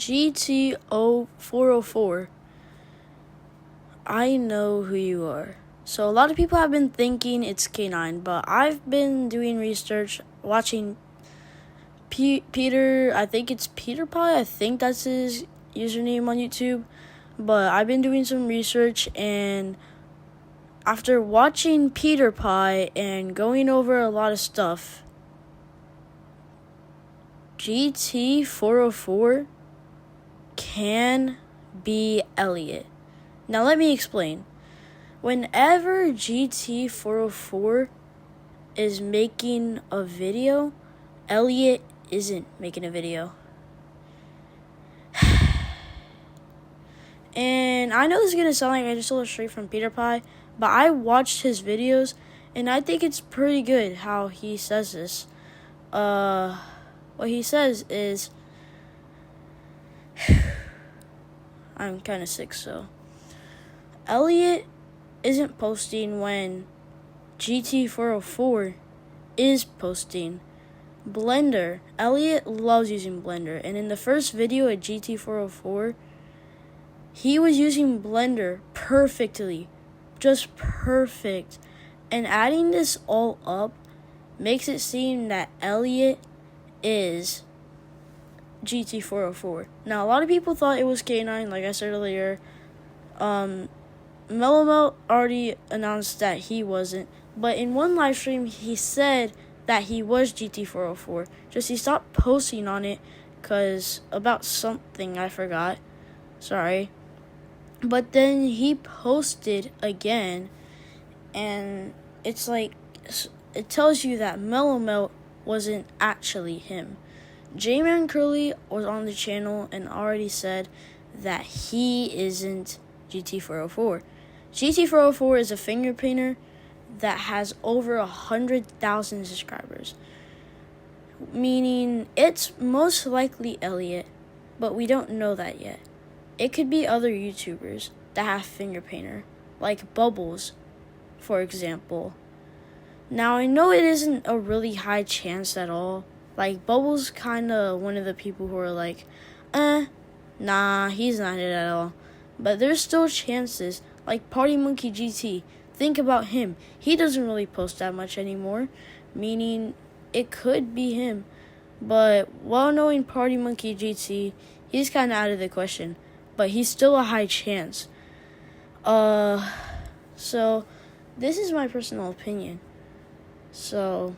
G.t404, I know who you are. So a lot of people have been thinking it's K9, but I've been doing research, watching Peter, I think it's Peter Pie, I think that's his username on YouTube. But I've been doing some research, and after watching Peter Pie and going over a lot of stuff, G.t404 can be Elliot. Now let me explain. Whenever G.t404 is making a video, Elliot isn't making a video. And I know this is going to sound like I just stole it straight from Peter Pie, but I watched his videos, and I think it's pretty good how he says this. What he says is, I'm kind of sick, so. Elliot isn't posting when G.t404 is posting. Blender. Elliot loves using Blender, and in the first video at G.t404, he was using Blender perfectly, just perfect. And adding this all up makes it seem that Elliot is G.t404. Now, a lot of people thought it was K9, like I said earlier. Mellow already announced that he wasn't, but in one live stream, he said that he was G.t404. Just he stopped posting on it because about something I forgot. Sorry. But then he posted again, and it's like, it tells you that Mellow wasn't actually him. J-Man Curly was on the channel and already said that he isn't G.t404. G.t404 is a finger painter that has over 100,000 subscribers, meaning it's most likely Elliot, but we don't know that yet. It could be other YouTubers that have finger painter, like Bubbles, for example. Now, I know it isn't a really high chance at all. Like, Bubbles kind of one of the people who are like, nah, he's not it at all. But there's still chances, like Party Monkey GT. Think about him. He doesn't really post that much anymore, meaning it could be him. But while knowing Party Monkey GT, he's kind of out of the question. But he's still a high chance. So this is my personal opinion. So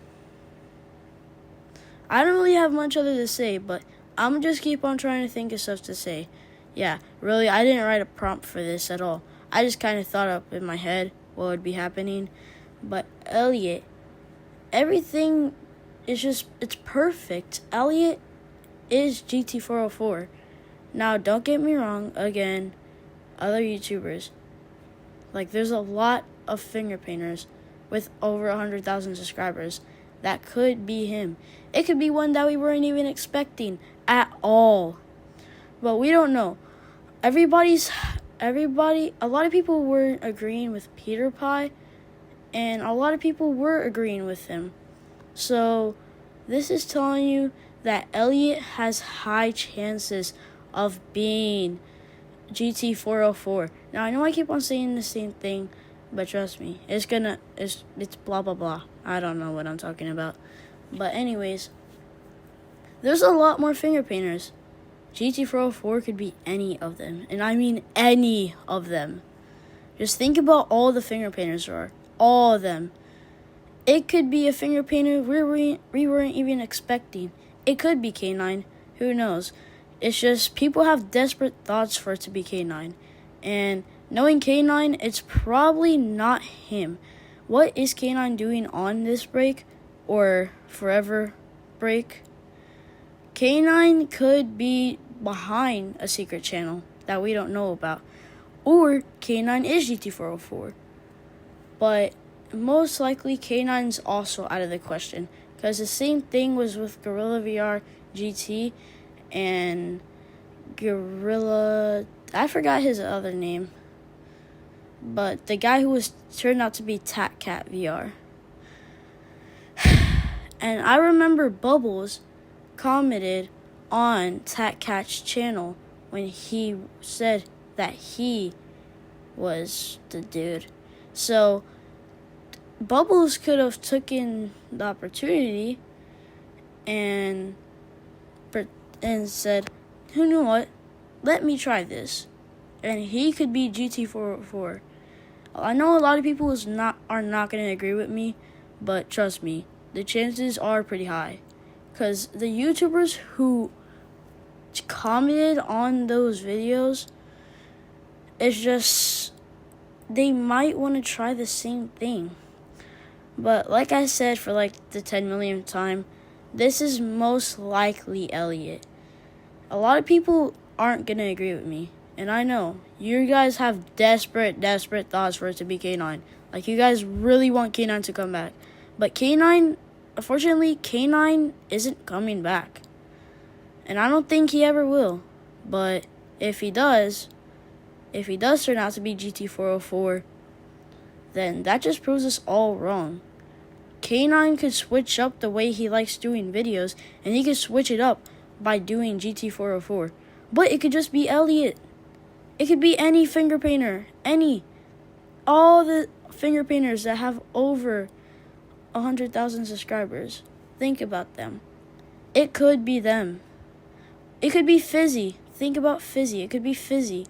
I don't really have much other to say, but I'm just keep on trying to think of stuff to say. Yeah, really, I didn't write a prompt for this at all. I just kind of thought up in my head what would be happening. But Elliot, everything is just, it's perfect. Elliot is G.t404. Now, don't get me wrong, again, other YouTubers. Like, there's a lot of finger painters with over 100,000 subscribers. That could be him. It could be one that we weren't even expecting at all. But we don't know. A lot of people weren't agreeing with Peter Pie, and a lot of people were agreeing with him. So, this is telling you that Elliot has high chances of being G.t404. Now, I know I keep on saying the same thing, but trust me, it's blah blah blah. I don't know what I'm talking about. But anyways, there's a lot more finger painters. G.t404 could be any of them, and I mean any of them. Just think about all the finger painters there are, all of them. It could be a finger painter we weren't even expecting. It could be K9, who knows? It's just people have desperate thoughts for it to be K9. And knowing K9, it's probably not him. What is K9 doing on this break? Or forever break? K9 could be behind a secret channel that we don't know about. Or K9 is G.t404. But most likely K9's also out of the question. Because the same thing was with Gorilla VR GT and Gorilla, I forgot his other name, but the guy who was turned out to be TatCat VR. And I remember Bubbles commented on Tat Cat's channel when he said that he was the dude. So Bubbles could have taken the opportunity and said, "You know what? Let me try this." And he could be GT404. I know a lot of people are not going to agree with me, but trust me, the chances are pretty high. Because the YouTubers who commented on those videos, it's just, they might want to try the same thing. But like I said for like the 10 millionth time, this is most likely Elliot. A lot of people aren't going to agree with me. And I know, you guys have desperate thoughts for it to be K9. Like, you guys really want K9 to come back. But unfortunately, K9 isn't coming back. And I don't think he ever will. But if he does turn out to be GT404, then that just proves us all wrong. K9 could switch up the way he likes doing videos, and he could switch it up by doing GT404. But it could just be Elliot. It could be any finger painter. All the finger painters that have over 100,000 subscribers. Think about them. It could be them. It could be Fizzy. Think about Fizzy. It could be Fizzy.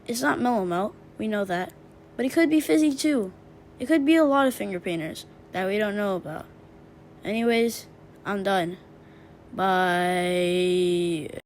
It's not Mellow Melt. We know that. But it could be Fizzy too. It could be a lot of finger painters that we don't know about. Anyways, I'm done. Bye.